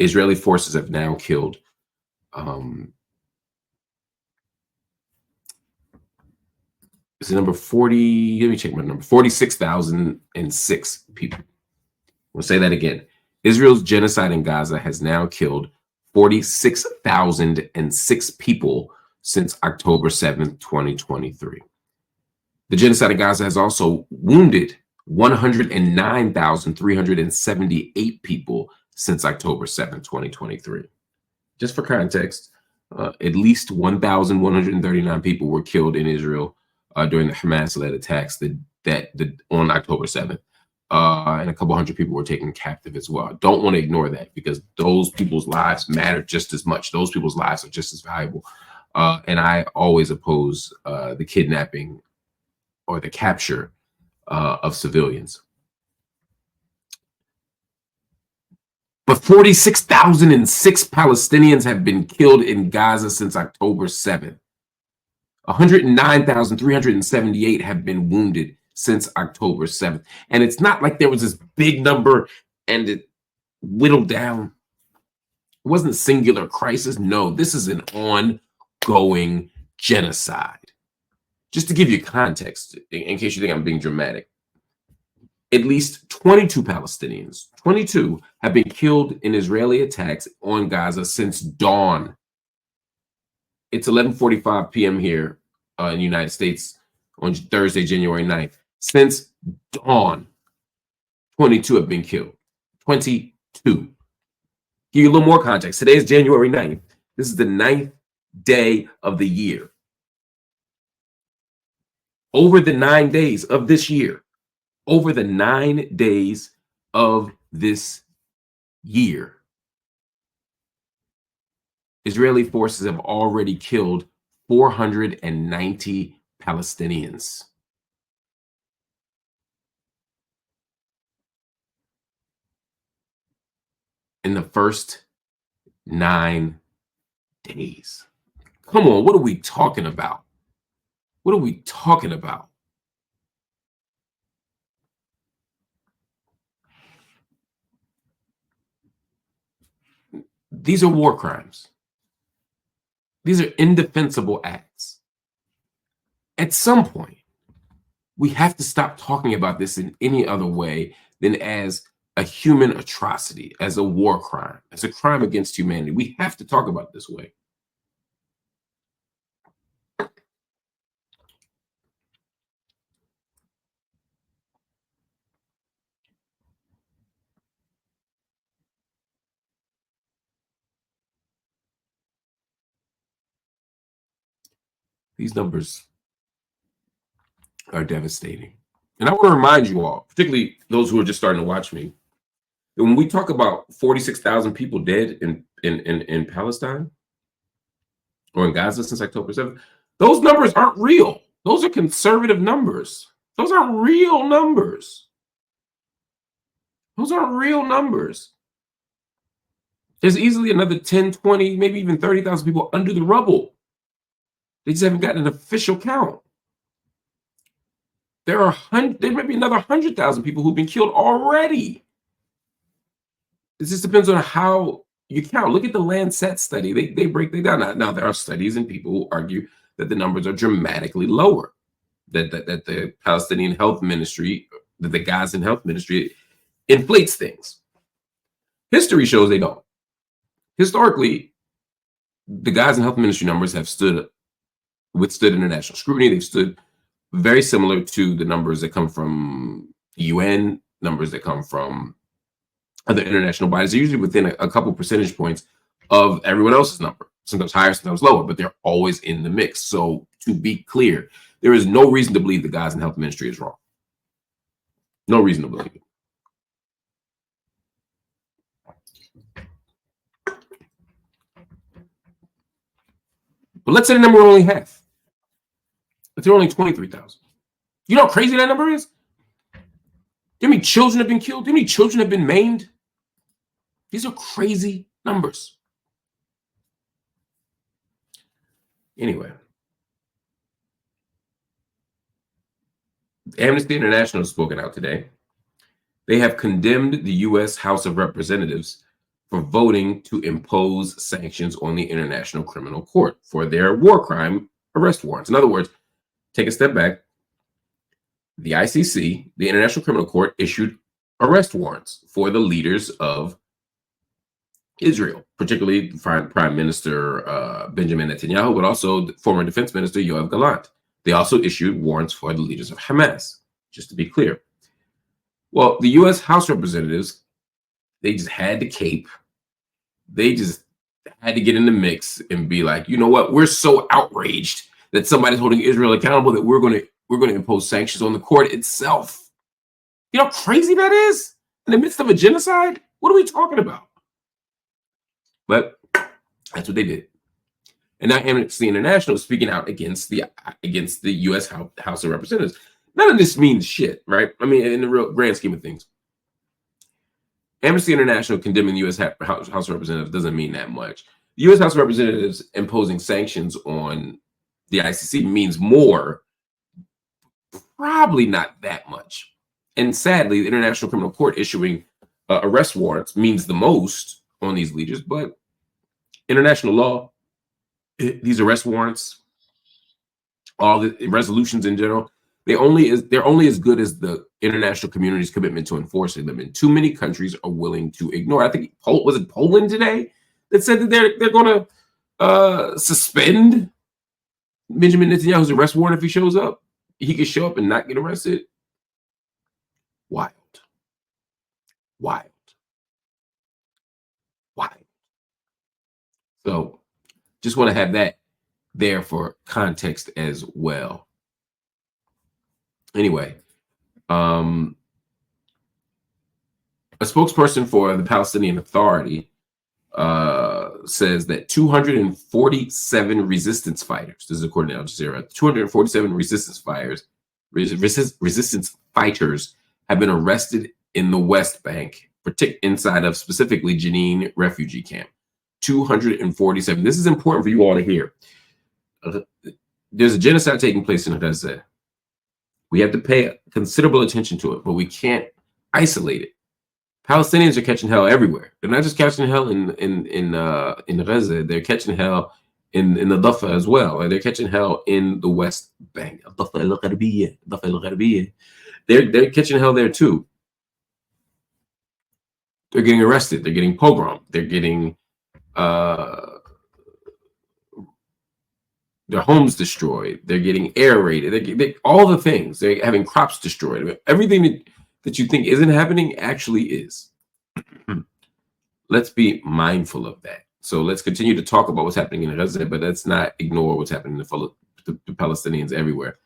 Israeli forces have now killed is the number 40? Let me check my number. 46,006 people. We'll say that again. Israel's genocide in Gaza has now killed 46,006 people since October 7th, 2023. The genocide in Gaza has also wounded 109,378 people since October 7th, 2023. Just for context, at least 1,139 people were killed in Israel during the Hamas-led attacks on October 7th. And a couple hundred people were taken captive as well. Don't want to ignore that, because those people's lives matter just as much. Those people's lives are just as valuable. And I always oppose the kidnapping or the capture of civilians. But 46,006 Palestinians have been killed in Gaza since October 7th. 109,378 have been wounded since October 7th. And it's not like there was this big number and it whittled down. It wasn't a singular crisis. No, this is an ongoing genocide. Just to give you context, in case you think I'm being dramatic, at least 22 Palestinians, 22, have been killed in Israeli attacks on Gaza since dawn. It's 11:45 p.m. here in the United States on Thursday, January 9th. Since dawn, 22 have been killed. 22. Give you a little more context. Today is January 9th. This is the 9th day of the year. Over the 9 days of this year, over the 9 days of this year, Israeli forces have already killed 490 Palestinians. In the first 9 days. Come on, what are we talking about? What are we talking about? These are war crimes. These are indefensible acts. At some point, we have to stop talking about this in any other way than as a human atrocity, as a war crime, as a crime against humanity. We have to talk about it this way. These numbers are devastating. And I want to remind you all, particularly those who are just starting to watch me, that when we talk about 46,000 people dead in Palestine or in Gaza since October 7th, those numbers aren't real. Those are conservative numbers. Those aren't real numbers. Those aren't real numbers. There's easily another 10, 20, maybe even 30,000 people under the rubble. They just haven't gotten an official count. There may be another 100,000 people who've been killed already. It just depends on how you count. Look at the Lancet study. They break it down. Now there are studies and people who argue that the numbers are dramatically lower, that the Palestinian Health Ministry, that the Gazan Health Ministry inflates things. History shows they don't. Historically, the Gazan Health Ministry numbers have withstood international scrutiny. They've stood very similar to the numbers that come from the UN, numbers that come from other international bodies. They're usually within a couple percentage points of everyone else's number, sometimes higher, sometimes lower, but they're always in the mix. So to be clear, there is no reason to believe the Gazan Health Ministry is wrong. No reason to believe it. But let's say the number only half. But there are only 23,000. You know how crazy that number is? Do you know how many children have been killed? Do you know how many children have been maimed? These are crazy numbers. Anyway, Amnesty International has spoken out today. They have condemned the U.S. House of Representatives for voting to impose sanctions on the International Criminal Court for their war crime arrest warrants. In other words, take a step back. The ICC, the International Criminal Court, issued arrest warrants for the leaders of Israel, particularly Prime Minister Benjamin Netanyahu, but also the former Defense Minister Yoav Gallant. They also issued warrants for the leaders of Hamas, just to be clear. Well, the U.S. House of Representatives, they just had to cape. They just had to get in the mix and be like, you know what? We're so outraged that somebody's holding Israel accountable that we're going to impose sanctions on the court itself. You know how crazy that is? In the midst of a genocide? What are we talking about? But that's what they did. And now Amnesty International is speaking out against the U.S. House of Representatives. None of this means shit, right? I mean, in the real grand scheme of things, Amnesty International condemning the U.S. House of Representatives doesn't mean that much. The U.S. House of Representatives imposing sanctions on the ICC means more, probably not that much. And sadly, the International Criminal Court issuing arrest warrants means the most on these leaders. But international law, these arrest warrants, all the resolutions in general, they're only as good as the international community's commitment to enforcing them. And too many countries are willing to ignore. I think was it Poland today that said that they're going to suspend Benjamin Netanyahu's arrest warrant if he shows up. He could show up and not get arrested. Wild. So just want to have that there for context as well. Anyway, a spokesperson for the Palestinian Authority says that 247 resistance fighters, this is according to Al Jazeera, 247 resistance fighters have been arrested in the West Bank, inside of specifically Jenin refugee camp. 247. This is important for you all to hear. There's a genocide taking place in Gaza. We have to pay considerable attention to it, but we can't isolate it. Palestinians are catching hell everywhere. They're not just catching hell in Gaza. They're catching hell in the Dafa as well. They're catching hell in the West Bank. They're catching hell there too. They're getting arrested. They're getting pogromed. They're getting their homes destroyed. They're getting air raided. All the things. They're having crops destroyed. I mean, everything that you think isn't happening actually is. Let's be mindful of that. So let's continue to talk about what's happening in Gaza, but let's not ignore what's happening to the Palestinians everywhere.